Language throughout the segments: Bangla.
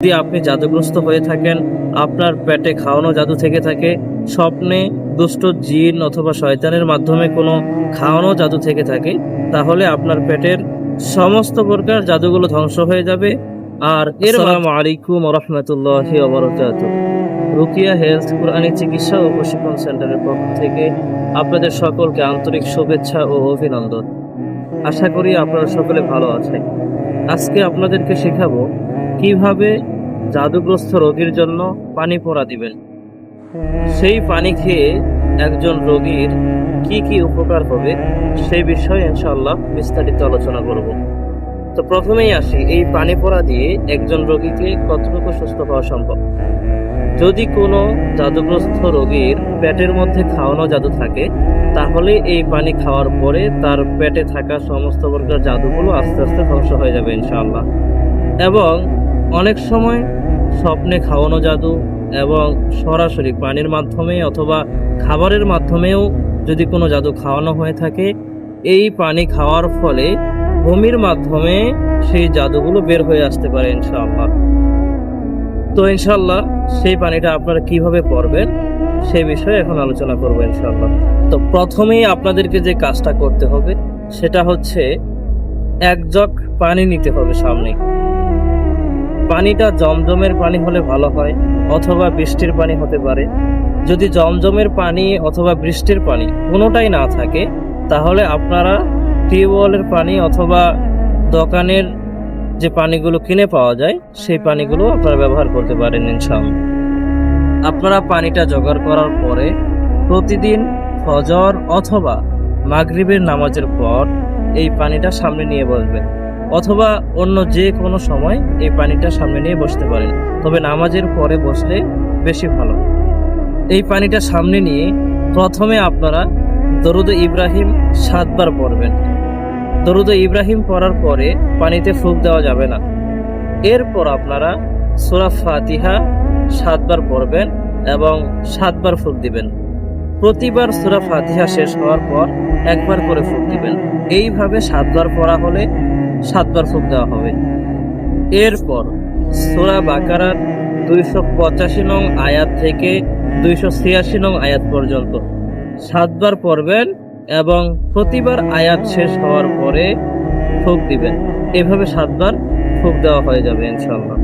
যদি আপনি জাদুগ্রস্ত হয়ে থাকেন, আপনার পেটে খাওয়ানো জাদু থেকে থাকে, স্বপ্নে দুষ্ট জিন অথবা শয়তানের মাধ্যমে কোনো খাওয়ানো জাদু থেকে থাকে, তাহলে আপনার পেটের সমস্ত প্রকার জাদুগুলো ধ্বংস হয়ে যাবে। আর আসসালামু আলাইকুম ওয়া রাহমাতুল্লাহি ওয়া বারাকাতুহু। রুকিয়া হেলথ কুরআনী চিকিৎসা ও প্রশিক্ষণ সেন্টারের পক্ষ থেকে আপনাদের সকলকে আন্তরিক শুভেচ্ছা ও অভিনন্দন। আশা করি আপনারা সকলে ভালো আছেন। আজকে আপনাদেরকে শেখাবো কিভাবে জাদুগ্রস্ত রোগীর জন্য পানি পড়া দিবেন। সেই পানি খেয়ে একজন রোগীর কি কি উপকার হবে সেই বিষয়ে ইনশাআল্লাহ বিস্তারিত আলোচনা করব। তো প্রথমেই আসি, এই পানি পড়া দিয়ে একজন রোগীকে কতটুকু সুস্থ হওয়া সম্ভব। যদি কোনো জাদুগ্রস্ত রোগীর পেটের মধ্যে খাওয়ানো জাদু থাকে, তাহলে এই পানি খাওয়ার পরে তার পেটে থাকা সমস্ত প্রকার জাদুগুলো আস্তে আস্তে ধ্বংস হয়ে যাবে ইনশাআল্লাহ। এবং অনেক সময় স্বপ্নে খাওয়ানো জাদু এবং সরাসরি পানির মাধ্যমে অথবা খাবারের মাধ্যমেও যদি কোনো জাদু খাওয়ানো হয়ে থাকে, এই পানি খাওয়ার ফলে বমির মাধ্যমে সেই জাদুগুলো বের হয়ে আসতে পারে ইনশাআল্লাহ। তো ইনশাআল্লাহ সেই পানিটা আপনারা কিভাবে পড়বেন সেই বিষয়ে এখন আলোচনা করবো ইনশাআল্লাহ। তো প্রথমেই আপনাদেরকে যে কাজটা করতে হবে সেটা হচ্ছে, এক জগ পানি নিতে হবে সামনে। পানিটা জমজমের পানি হলে ভালো হয়, অথবা বৃষ্টির পানি হতে পারে। যদি জমজমের পানি অথবা বৃষ্টির পানি কোনোটাই না থাকে, তাহলে আপনারা টিউবওয়েলের পানি অথবা দোকানের যে পানিগুলো কিনে পাওয়া যায় সেই পানিগুলো আপনারা ব্যবহার করতে পারেন ইনশাআল্লাহ। আপনারা পানিটা জোগাড় করার পরে প্রতিদিন ফজর অথবা মাগরিবের নামাজের পর এই পানিটা সামনে নিয়ে বসবেন, অথবা অন্য যে কোনো সময় এই পানিটা সামনে নিয়ে বসতে পারেন, তবে নামাজের পরে বসলে বেশি ভালো। এই পানিটা সামনে নিয়ে প্রথমে আপনারা দরুদ ইব্রাহিম 7 বার পড়বেন। দরুদ ইব্রাহিম পড়ার পরে পানিতে ফুঁক দেওয়া যাবে না। এরপর আপনারা সূরা ফাতিহা 7 বার পড়বেন এবং 7 বার ফুঁক দিবেন। প্রতিবার সূরা ফাতিহা শেষ হওয়ার পর একবার করে ফুঁক দিবেন। এইভাবে 7 বার পড়া হলে 7 বার ফুঁক দেওয়া হবে। এরপর সূরা বাকারার 285 নং আয়াত থেকে 286 নং আয়াত পর্যন্ত 7 বার পড়বেন এবং প্রতিবার আয়াত শেষ হওয়ার পরে ফুঁক দিবেন। এভাবে 7 বার ফুঁক দেওয়া হয়ে যাবে ইনশাআল্লাহ।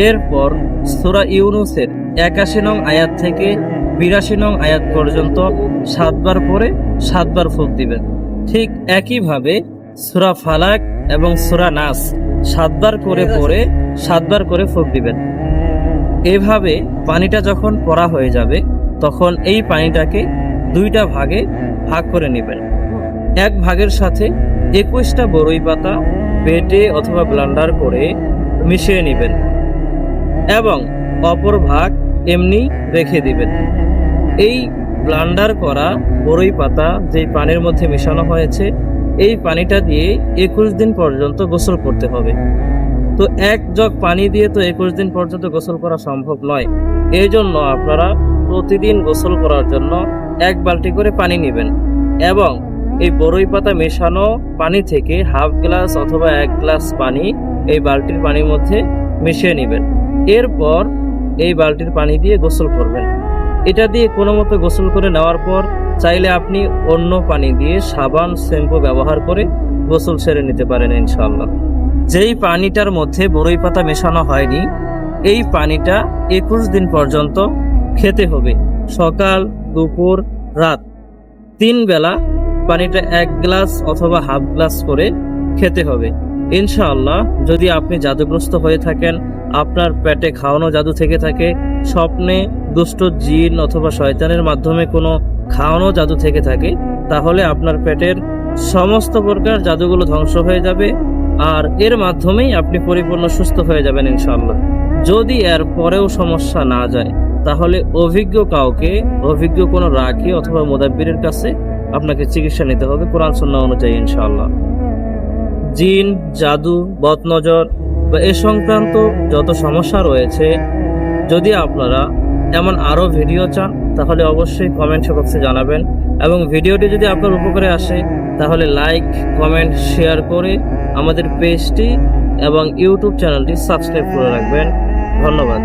এরপর সূরা ইউনূসের 81 নং আয়াত থেকে 82 নং আয়াত পর্যন্ত 7 বার পরে 7 বার ফুঁক দিবেন। ঠিক একইভাবে সূরা ফালাক এবং সূরা নাস 7 বার করে পড়ে 7 বার করে ফুঁক দিবেন। এভাবে পানিটা যখন পড়া হয়ে যাবে, তখন এই পানিটাকে 2টা ভাগে ভাগ করে নেবেন। এক ভাগের সাথে 21টা বড়ই পাতা বেটে অথবা ব্লেন্ডার করে মিশিয়ে নেবেন এবং অপর ভাগ এমনি রেখে দিবেন। এই ব্লেন্ডার করা বড়ই পাতা যেই পানির মধ্যে মেশানো হয়েছে, এই পানিটা দিয়ে 21 দিন পর্যন্ত গোসল করতে হবে। তো এক জগ পানি দিয়ে তো 21 দিন পর্যন্ত গোসল করা সম্ভব নয়। এই জন্য আপনারা প্রতিদিন গোসল করার জন্য 1 বালতি করে পানি নেবেন এবং এই বড়ই পাতা মেশানো পানি থেকে হাফ গ্লাস অথবা 1 গ্লাস পানি এই বালতির পানির মধ্যে মিশিয়ে নেবেন। এরপর এই বালতির পানি দিয়ে গোসল করবেন। এটা দিয়ে কোনো মতো গোসল করে নেওয়ার পর চাইলে আপনি অন্য পানি দিয়ে সাবান শ্যাম্পু ব্যবহার করে গোসল সেরে নিতে পারেন ইনশাআল্লাহ। যেই পানিটার মধ্যে বড়ই পাতা মেশানো হয়নি, এই পানিটা 21 দিন পর্যন্ত খেতে হবে। সকাল, দুপুর, রাত 3 বেলা পানিটা 1 গ্লাস অথবা হাফ গ্লাস করে খেতে হবে ইনশাআল্লাহ। যদি আপনি জাদুগ্রস্ত হয়ে থাকেন, আপনার পেটে খাওয়ানো জাদু থেকে থাকে, স্বপ্নে দুষ্ট জিন অথবা শয়তানের মাধ্যমে কোনো খাওয়ানো জাদু থেকে থাকে, তাহলে আপনার পেটের সমস্ত প্রকার জাদুগুলো ধ্বংস হয়ে যাবে আর এর মাধ্যমেই আপনি পরিপূর্ণ সুস্থ হয়ে যাবেন ইনশাআল্লাহ। যদি এর পরেও সমস্যা না যায়, তাহলে অভিজ্ঞ কাউকে, অভিজ্ঞ কোনো রাকি অথবা মুদাব্বিরের কাছে আপনাকে চিকিৎসা নিতে হবে কোরআন সুন্নাহ অনুযায়ী ইনশাআল্লাহ। জিন, জাদু, বদনজর বা এ সংক্রান্ত যত সমস্যা রয়েছে, যদি আপনারা এমন আরও ভিডিও চান তাহলে অবশ্যই কমেন্ট বক্সে জানাবেন এবং ভিডিওটি যদি আপনার উপকারে আসে তাহলে লাইক, কমেন্ট, শেয়ার করে আমাদের পেজটি এবং ইউটিউব চ্যানেলটি সাবস্ক্রাইব করে রাখবেন। ধন্যবাদ।